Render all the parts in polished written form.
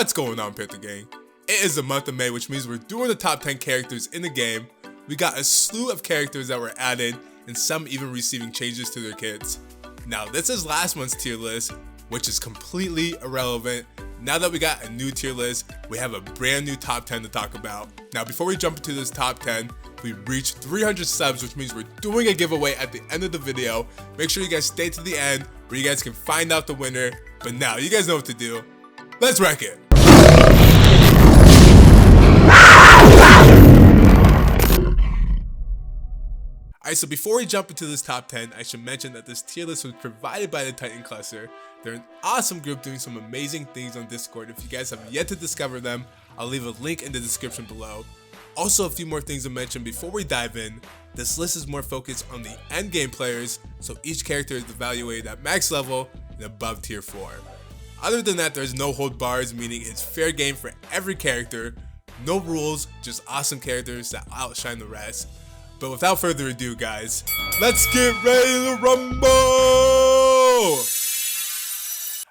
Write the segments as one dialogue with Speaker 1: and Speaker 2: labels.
Speaker 1: What's going on, Panther Gang? It is the month of May, which means we're doing the top 10 characters in the game. We got a slew of characters that were added, and some even receiving changes to their kits. Now, this is last month's tier list, which is completely irrelevant. Now that we got a new tier list, we have a brand new top 10 to talk about. Now, before we jump into this top 10, we reached 300 subs, which means we're doing a giveaway at the end of the video. Make sure you guys stay to the end, where you guys can find out the winner. But now, you guys know what to do. Let's wreck it! Alright, so before we jump into this top 10, I should mention that this tier list was provided by the Titan Cluster. They're an awesome group doing some amazing things on Discord. If you guys have yet to discover them, I'll leave a link in the description below. Also, a few more things to mention before we dive in. This list is more focused on the end game players, so each character is evaluated at max level and above tier 4. Other than that, there's no hold bars, meaning it's fair game for every character. No rules, just awesome characters that outshine the rest. But without further ado, guys, let's get ready to rumble!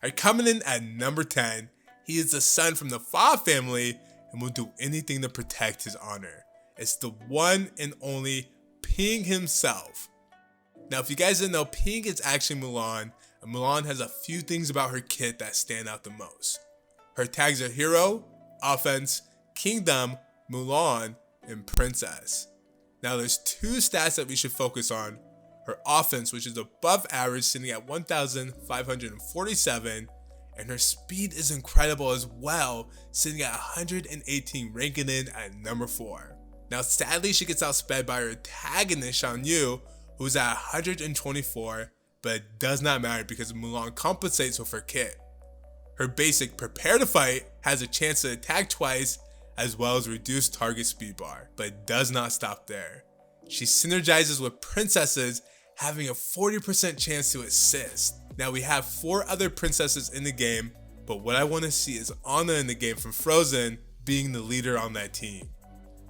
Speaker 1: Alright, coming in at number 10, he is the son from the Fa family and will do anything to protect his honor. It's the one and only Ping himself. Now, if you guys didn't know, Ping is actually Mulan, and Mulan has a few things about her kit that stand out the most. Her tags are Hero, Offense, Kingdom, Mulan, and Princess. Now, there's two stats that we should focus on. Her offense, which is above average, sitting at 1,547, and her speed is incredible as well, sitting at 118, ranking in at number 4. Now, sadly, she gets outsped by her antagonist, Shan Yu, who's at 124, but it does not matter because Mulan compensates with her kit. Her basic Prepare to Fight has a chance to attack twice, as well as reduced target speed bar, but it does not stop there. She synergizes with princesses, having a 40% chance to assist. Now, we have 4 other princesses in the game, but what I want to see is Anna in the game from Frozen being the leader on that team.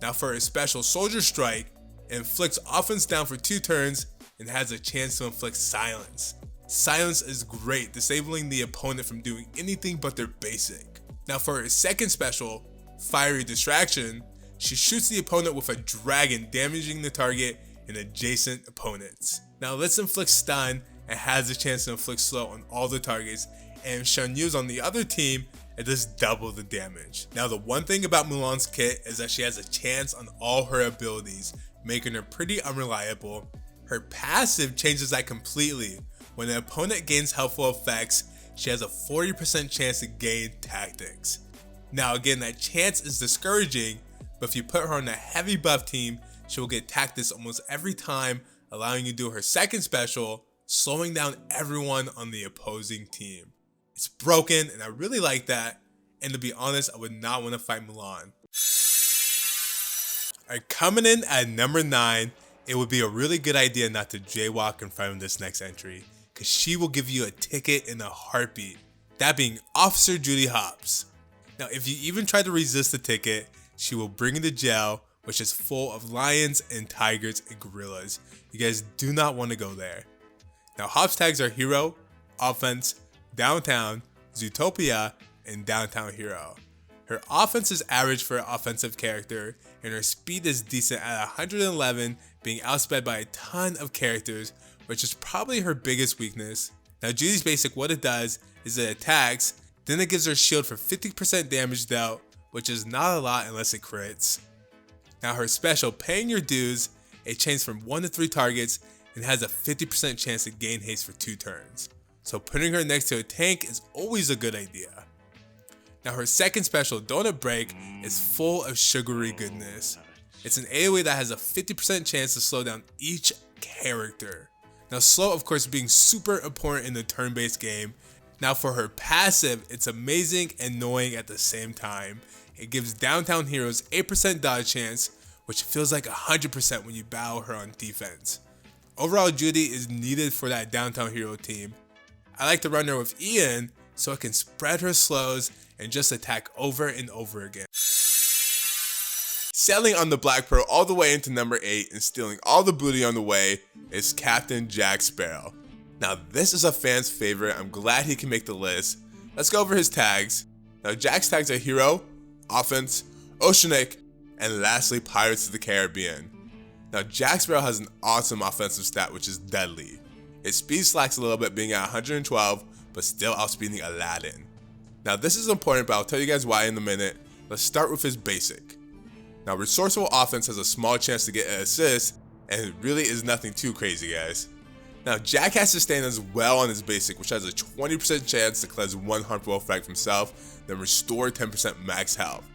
Speaker 1: Now, for her special Soldier Strike, it inflicts offense down for 2 turns and has a chance to inflict silence. Silence is great, disabling the opponent from doing anything but their basic. Now, for her second special, Fiery Distraction, she shoots the opponent with a dragon, damaging the target and adjacent opponents. Now, let's inflict stun and has a chance to inflict slow on all the targets, and if Shan Yu's on the other team, it does double the damage. Now, the one thing about Mulan's kit is that she has a chance on all her abilities, making her pretty unreliable. Her passive changes that completely. When an opponent gains helpful effects, she has a 40% chance to gain tactics. Now again, that chance is discouraging, but if you put her on a heavy buff team, she will get tactics almost every time, allowing you to do her second special, slowing down everyone on the opposing team. It's broken, and I really like that, and to be honest, I would not want to fight Mulan. Alright, coming in at number 9, it would be a really good idea not to jaywalk in front of this next entry, because she will give you a ticket in a heartbeat, that being Officer Judy Hopps. Now, if you even try to resist the ticket, she will bring you to jail, which is full of lions and tigers and gorillas. You guys do not want to go there. Now, Hopps tags are Hero, Offense, Downtown, Zootopia, and Downtown Hero. Her offense is average for an offensive character, and her speed is decent at 111, being outsped by a ton of characters, which is probably her biggest weakness. Now, Judy's basic, what it does is it attacks, then it gives her shield for 50% damage dealt, which is not a lot unless it crits. Now, her special, Paying Your Dues, it chains from 1 to 3 targets and has a 50% chance to gain haste for 2 turns. So putting her next to a tank is always a good idea. Now, her second special, Donut Break, is full of sugary goodness. It's an AoE that has a 50% chance to slow down each character. Now, slow, of course, being super important in the turn-based game. Now, for her passive, it's amazing and annoying at the same time. It gives downtown heroes 8% dodge chance, which feels like 100% when you battle her on defense. Overall, Judy is needed for that downtown hero team. I like to run her with Ian so I can spread her slows and just attack over and over again. Sailing on the Black Pearl all the way into number 8 and stealing all the booty on the way is Captain Jack Sparrow. Now, this is a fan's favorite. I'm glad he can make the list. Let's go over his tags. Now Jack's tags are Hero, Offense, Oceanic, and lastly Pirates of the Caribbean. Now Jack Sparrow has an awesome offensive stat which is Deadly. His speed slacks a little bit being at 112, but still outspeeding Aladdin. Now this is important, but I'll tell you guys why in a minute. Let's start with his basic. Now Resourceful Offense has a small chance to get an assist, and it really is nothing too crazy, guys. Now Jack has Sustain as well on his basic, which has a 20% chance to cleanse one harmful effect from himself, then restore 10% max health.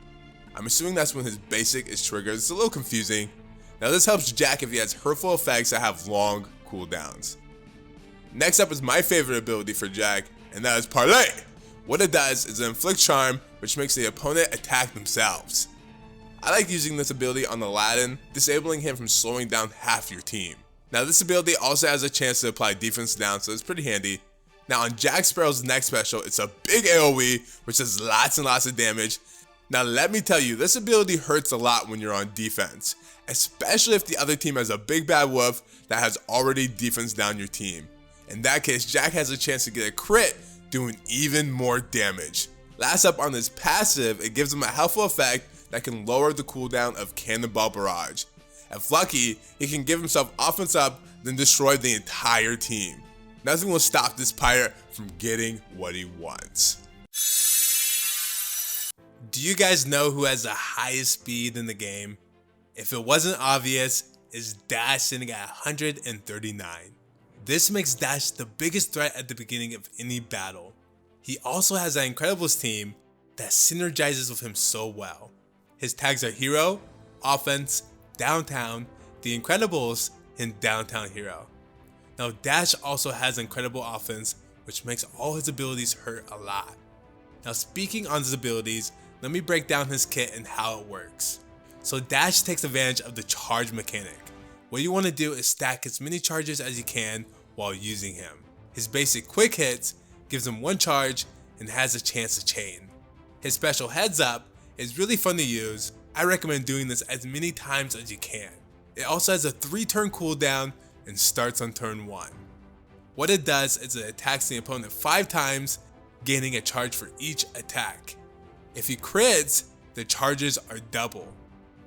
Speaker 1: I'm assuming that's when his basic is triggered. It's a little confusing. Now this helps Jack if he has hurtful effects that have long cooldowns. Next up is my favorite ability for Jack, and that is Parlay. What it does is inflict charm, which makes the opponent attack themselves. I like using this ability on Aladdin, disabling him from slowing down half your team. Now this ability also has a chance to apply defense down, so it's pretty handy. Now on Jack Sparrow's next special, it's a big AoE, which does lots and lots of damage. Now let me tell you, this ability hurts a lot when you're on defense, especially if the other team has a big bad wolf that has already defense down your team. In that case, Jack has a chance to get a crit, doing even more damage. Last up on his passive, it gives him a helpful effect that can lower the cooldown of Cannonball Barrage. If lucky, he can give himself offense up, then destroy the entire team. Nothing will stop this pirate from getting what he wants. Do you guys know who has the highest speed in the game? If it wasn't obvious, it's Dash sitting at 139. This makes Dash the biggest threat at the beginning of any battle. He also has an Incredibles team that synergizes with him so well. His tags are Hero, Offense, Downtown, The Incredibles, and Downtown Hero. Now Dash also has incredible offense, which makes all his abilities hurt a lot. Now speaking on his abilities, let me break down his kit and how it works. So Dash takes advantage of the charge mechanic. What you want to do is stack as many charges as you can while using him. His basic quick hits gives him one charge and has a chance to chain. His special Heads Up is really fun to use. I recommend doing this as many times as you can. It also has a 3-turn cooldown and starts on turn 1. What it does is it attacks the opponent 5 times, gaining a charge for each attack. If he crits, the charges are double.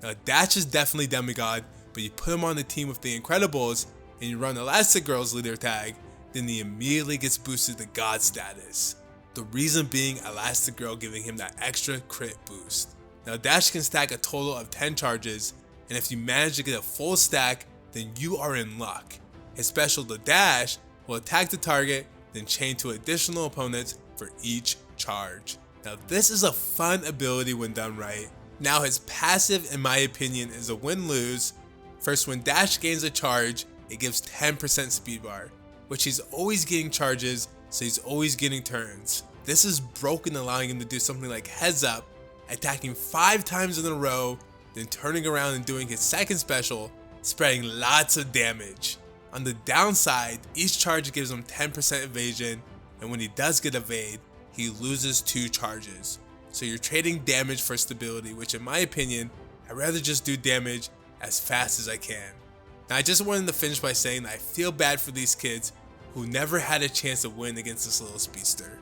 Speaker 1: Now Dash is definitely demigod, but you put him on the team with the Incredibles and you run Elastic Girl's leader tag, then he immediately gets boosted to God status. The reason being Elastic Girl giving him that extra crit boost. Now Dash can stack a total of 10 charges, and if you manage to get a full stack, then you are in luck. His special, the Dash, will attack the target, then chain to additional opponents for each charge. Now this is a fun ability when done right. Now his passive, in my opinion, is a win-lose. First, when Dash gains a charge, it gives 10% speed bar, which he's always getting charges, so he's always getting turns. This is broken, allowing him to do something like Heads Up, attacking 5 times in a row, then turning around and doing his second special, spreading lots of damage. On the downside, each charge gives him 10% evasion, and when he does get evade, he loses 2 charges. So you're trading damage for stability, which in my opinion, I'd rather just do damage as fast as I can. Now I just wanted to finish by saying that I feel bad for these kids who never had a chance to win against this little speedster.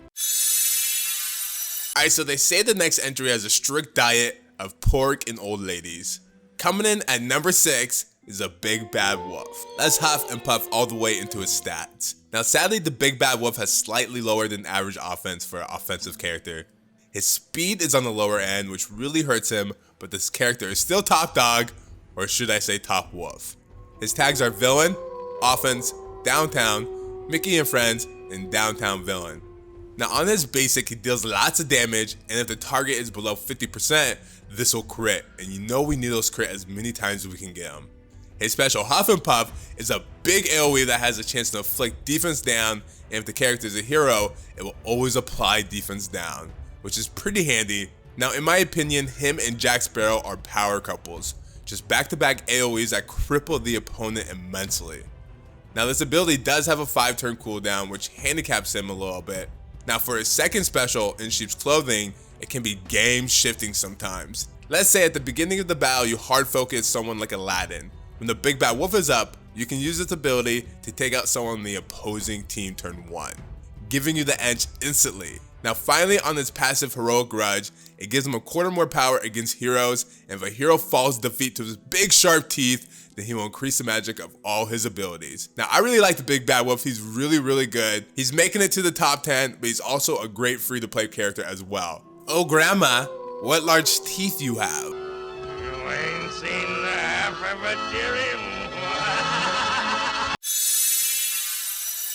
Speaker 1: Alright, so they say the next entry has a strict diet of pork and old ladies. Coming in at number 6 is a big bad wolf. Let's huff and puff all the way into his stats. Now sadly, the big bad wolf has slightly lower than average offense for an offensive character. His speed is on the lower end, which really hurts him, but this character is still top dog, or should I say top wolf. His tags are Villain, Offense, Downtown, Mickey and Friends, and Downtown Villain. Now on his basic, he deals lots of damage, and if the target is below 50%, this will crit, and you know we need those crit as many times as we can get them. His special Huff and Puff is a big AoE that has a chance to inflict defense down, and if the character is a hero, it will always apply defense down, which is pretty handy. Now in my opinion, him and Jack Sparrow are power couples, just back-to-back AoEs that cripple the opponent immensely. Now this ability does have a 5-turn cooldown, which handicaps him a little bit. Now for his second special, in Sheep's Clothing, it can be game shifting sometimes. Let's say at the beginning of the battle you hard focus someone like Aladdin. When the big bad wolf is up, you can use this ability to take out someone on the opposing team turn 1, giving you the edge instantly. Now finally, on his passive Heroic Grudge, it gives him a quarter more power against heroes, and if a hero falls defeat to his big sharp teeth, then he will increase the magic of all his abilities. Now I really like the Big Bad Wolf, he's really good. He's making it to the top 10, but he's also a great free to play character as well. Oh grandma, what large teeth you have.
Speaker 2: You ain't seen the half of a deer.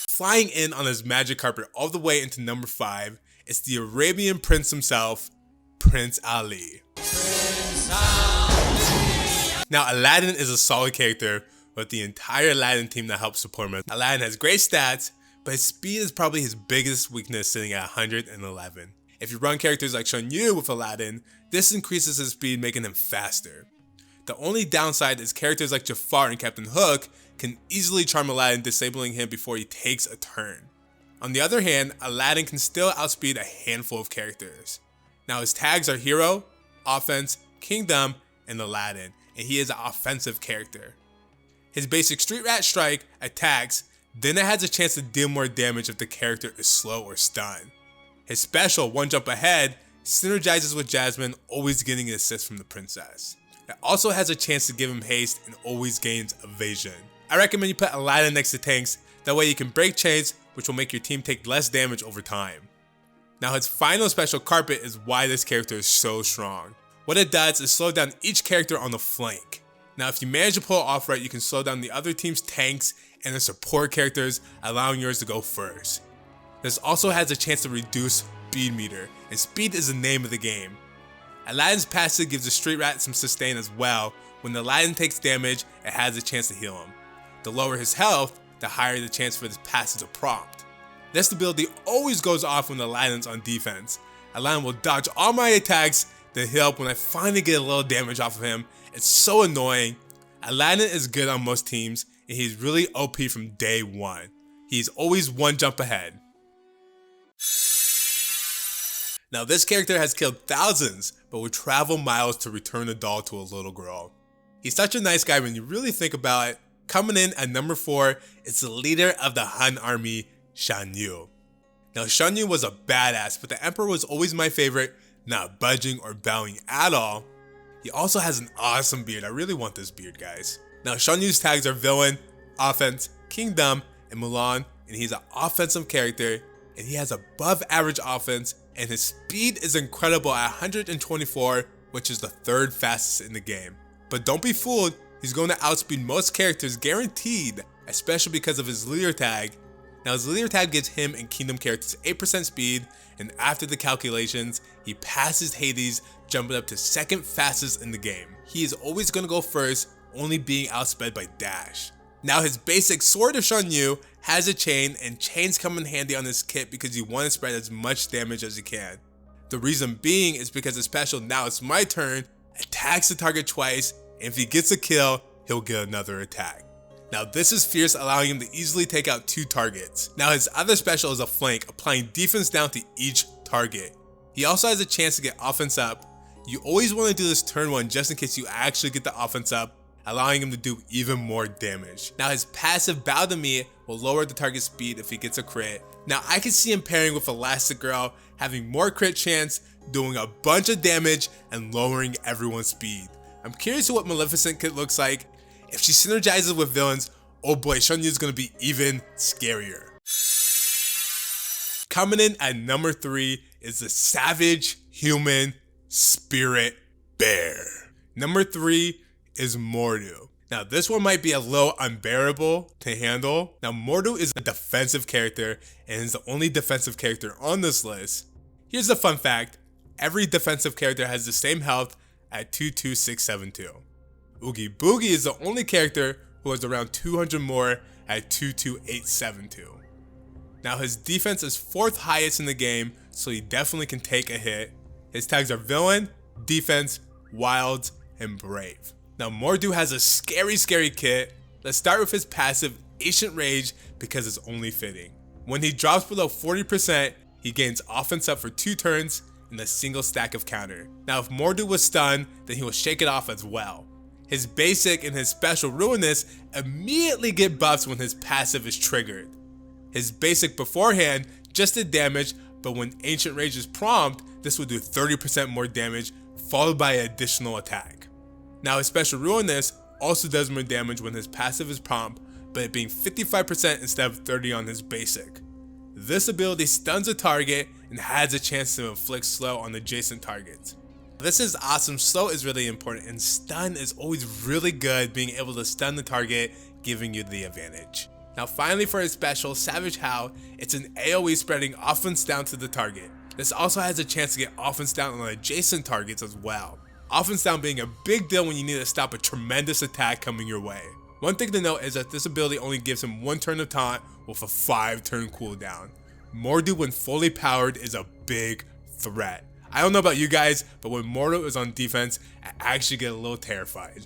Speaker 1: Flying in on his magic carpet all the way into number 5, it's the Arabian Prince himself, Prince Ali. Now Aladdin is a solid character with the entire Aladdin team that helps support him. Aladdin has great stats, but his speed is probably his biggest weakness, sitting at 111. If you run characters like Shan Yu with Aladdin, this increases his speed, making him faster. The only downside is characters like Jafar and Captain Hook can easily charm Aladdin, disabling him before he takes a turn. On the other hand, Aladdin can still outspeed a handful of characters. Now his tags are Hero, Offense, Kingdom, and Aladdin, and he is an offensive character. His basic Street Rat Strike attacks, then it has a chance to deal more damage if the character is slow or stunned. His special, One Jump Ahead, synergizes with Jasmine, always getting an assist from the princess. It also has a chance to give him haste and always gains evasion. I recommend you put Aladdin next to tanks, that way you can break chains, which will make your team take less damage over time. Now his final special, Carpet, is why this character is so strong. What it does is slow down each character on the flank. Now if you manage to pull it off right, you can slow down the other team's tanks and the support characters, allowing yours to go first. This also has a chance to reduce speed meter, and speed is the name of the game. Aladdin's passive gives the Street Rat some sustain as well. When Aladdin takes damage, it has a chance to heal him. The lower his health, the higher the chance for this passive to prompt. This ability always goes off when Aladdin's on defense. Aladdin will dodge all my attacks, then heal up when I finally get a little damage off of him. It's so annoying. Aladdin is good on most teams, and he's really OP from day one. He's always one jump ahead. Now this character has killed thousands, but will travel miles to return a doll to a little girl. He's such a nice guy when you really think about it. Coming in at number 4 is the leader of the Han army, Shan Yu. Now Shan Yu was a badass, but the Emperor was always my favorite, not budging or bowing at all. He also has an awesome beard. I really want this beard, guys. Now Shan Yu's tags are Villain, Offense, Kingdom, and Mulan, and he's an offensive character, and he has above average offense, and his speed is incredible at 124, which is the 3rd fastest in the game. But don't be fooled, he's going to outspeed most characters guaranteed, especially because of his leader tag. Now his leader tag gives him and Kingdom characters 8% speed, and after the calculations, he passes Hades, jumping up to 2nd fastest in the game. He is always going to go first, only being outsped by Dash. Now his basic Sword of Shan Yu has a chain, and chains come in handy on this kit because you want to spread as much damage as you can. The reason being is because his special, Now It's My Turn, attacks the target twice, and if he gets a kill, he'll get another attack. Now this is fierce, allowing him to easily take out 2 targets. Now his other special is a flank, applying defense down to each target. He also has a chance to get offense up. You always want to do this turn 1 just in case you actually get the offense up, allowing him to do even more damage. Now his passive, Bow to Me, will lower the target speed if he gets a crit. Now I can see him pairing with Elastic Girl, having more crit chance, doing a bunch of damage, and lowering everyone's speed. I'm curious to what Maleficent kit looks like. If she synergizes with villains, oh boy, Shan Yu is going to be even scarier. Coming in at number 3 is the Savage Human Spirit Bear. Number 3 is Mor'du. Now this one might be a little unbearable to handle. Now Mor'du is a defensive character and is the only defensive character on this list. Here's a fun fact, every defensive character has the same health at 22672. Oogie Boogie is the only character who has around 200 more at 22872. Now his defense is 4th highest in the game, so he definitely can take a hit. His tags are Villain, Defense, Wilds, and Brave. Now Mor'du has a scary kit. Let's start with his passive, Ancient Rage, because it's only fitting. When he drops below 40%, he gains offense up for 2 turns and a single stack of counter. Now if Mor'du was stunned, then he will shake it off as well. His basic and his special Ruinous immediately get buffs when his passive is triggered. His basic beforehand just did damage, but when Ancient Rage is prompt, this will do 30% more damage, followed by an additional attack. Now his special Ruinous also does more damage when his passive is prompt, but it being 55% instead of 30 on his basic. This ability stuns a target and has a chance to inflict slow on adjacent targets. This is awesome. Slow is really important, and stun is always really good, being able to stun the target, giving you the advantage. Now finally for his special, Savage Howl, it's an AoE spreading offense down to the target. This also has a chance to get offense down on adjacent targets as well. Offense down being a big deal when you need to stop a tremendous attack coming your way. One thing to note is that this ability only gives him 1 turn of taunt with a 5-turn cooldown. Mor'du when fully powered is a big threat. I don't know about you guys, but when Mor'du is on defense, I actually get a little terrified.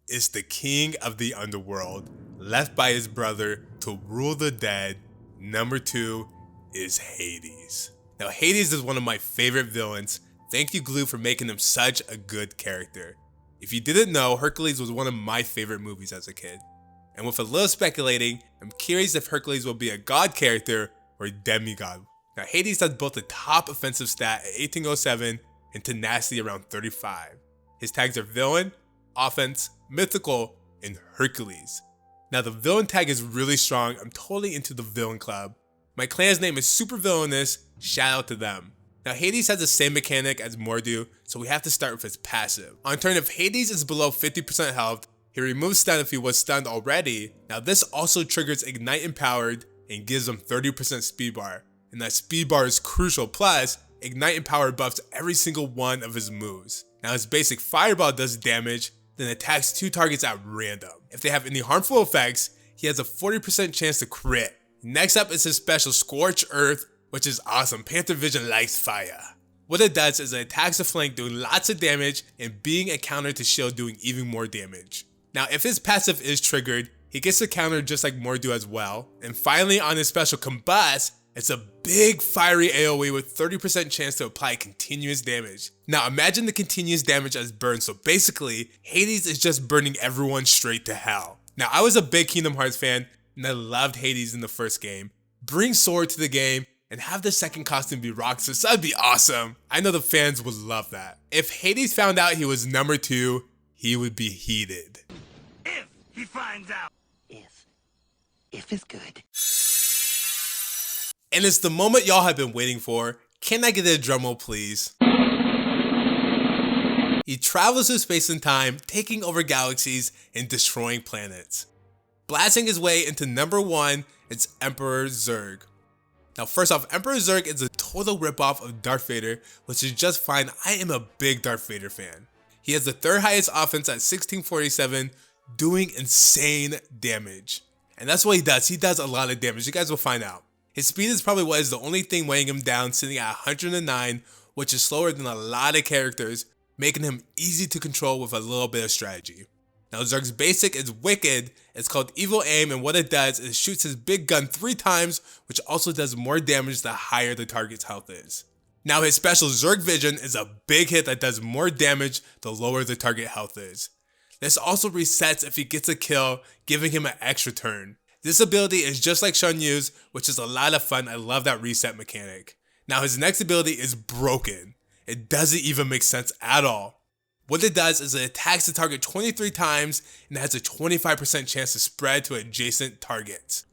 Speaker 1: Is the king of the underworld, left by his brother to rule the dead. Number 2 is Hades. Now Hades is one of my favorite villains. Thank you Glue for making him such a good character. If you didn't know, Hercules was one of my favorite movies as a kid. And with a little speculating, I'm curious if Hercules will be a god character or a demigod. Now Hades has both the top offensive stat at 1807 and tenacity around 35. His tags are villain, offense, mythical, and Hercules. Now the villain tag is really strong. I'm totally into the villain club. My clan's name is Super Villainous, shout out to them. Now Hades has the same mechanic as Mor'du, so we have to start with his passive. On turn if Hades is below 50% health, he removes stun if he was stunned already. Now this also triggers Ignite Empowered and gives him 30% speed bar. And that speed bar is crucial, plus Ignite Empowered buffs every single one of his moves. Now his basic Fireball does damage, then attacks 2 targets at random. If they have any harmful effects, he has a 40% chance to crit. Next up is his special Scorch Earth, which is awesome. Panthervision likes fire. What it does is it attacks the flank doing lots of damage and being a counter to shield doing even more damage. Now if his passive is triggered, he gets a counter just like Mor'du as well. And finally on his special Combust, it's a big fiery AoE with 30% chance to apply continuous damage. Now imagine the continuous damage as burn, so basically Hades is just burning everyone straight to hell. Now I was a big Kingdom Hearts fan and I loved Hades in the first game. Bring Sword to the game and have the second costume be Roxas, that'd be awesome. I know the fans would love that. If Hades found out he was number 2, he would be heated.
Speaker 2: If he finds out.
Speaker 3: If is good.
Speaker 1: And it's the moment y'all have been waiting for. Can I get a drum roll please? He travels through space and time, taking over galaxies and destroying planets. Blasting his way into number 1, it's Emperor Zurg. Now first off, Emperor Zurg is a total ripoff of Darth Vader, which is just fine. I am a big Darth Vader fan. He has the 3rd highest offense at 1647, doing insane damage. And that's what he does. He does a lot of damage. You guys will find out. His speed is probably what is the only thing weighing him down, sitting at 109, which is slower than a lot of characters, making him easy to control with a little bit of strategy. Now Zurg's basic is wicked. It's called Evil Aim, and what it does is shoots his big gun 3 times, which also does more damage the higher the target's health is. Now his special Zurg Vision is a big hit that does more damage the lower the target health is. This also resets if he gets a kill, giving him an extra turn. This ability is just like Shan Yu's, which is a lot of fun. I love that reset mechanic. Now his next ability is Broken. It doesn't even make sense at all. What it does is it attacks the target 23 times and has a 25% chance to spread to adjacent targets.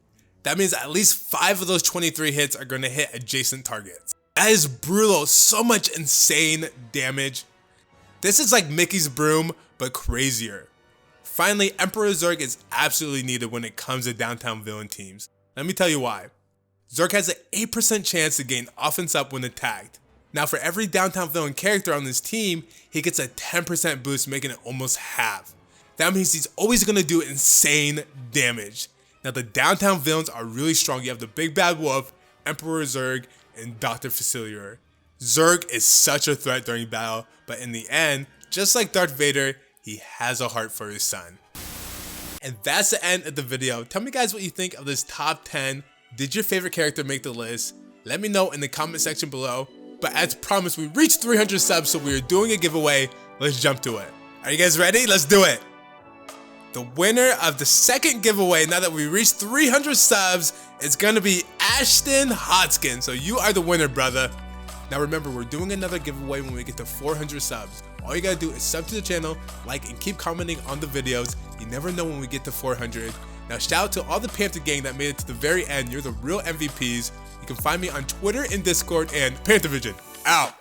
Speaker 1: That means at least 5 of those 23 hits are going to hit adjacent targets. That is brutal, so much insane damage. This is like Mickey's broom, but crazier. Finally, Emperor Zurg is absolutely needed when it comes to downtown villain teams. Let me tell you why. Zurg has an 8% chance to gain offense up when attacked. Now for every downtown villain character on this team, he gets a 10% boost, making it almost half. That means he's always going to do insane damage. Now the downtown villains are really strong. You have the Big Bad Wolf, Emperor Zurg, and Dr. Facilier. Zurg is such a threat during battle, but in the end, just like Darth Vader, he has a heart for his son. And that's the end of the video. Tell me guys what you think of this top 10. Did your favorite character make the list? Let me know in the comment section below. But as promised, we reached 300 subs, so we are doing a giveaway. Let's jump to it. Are you guys ready? Let's do it. The winner of the second giveaway, now that we reached 300 subs, It's gonna be Ashton Hotskin, so you are the winner, brother. Now remember, we're doing another giveaway when we get to 400 subs. All you gotta do is sub to the channel, like, and keep commenting on the videos. You never know when we get to 400. Now shout out to all the Panther gang that made it to the very end. You're the real MVPs. You can find me on Twitter and Discord, and panthervision out.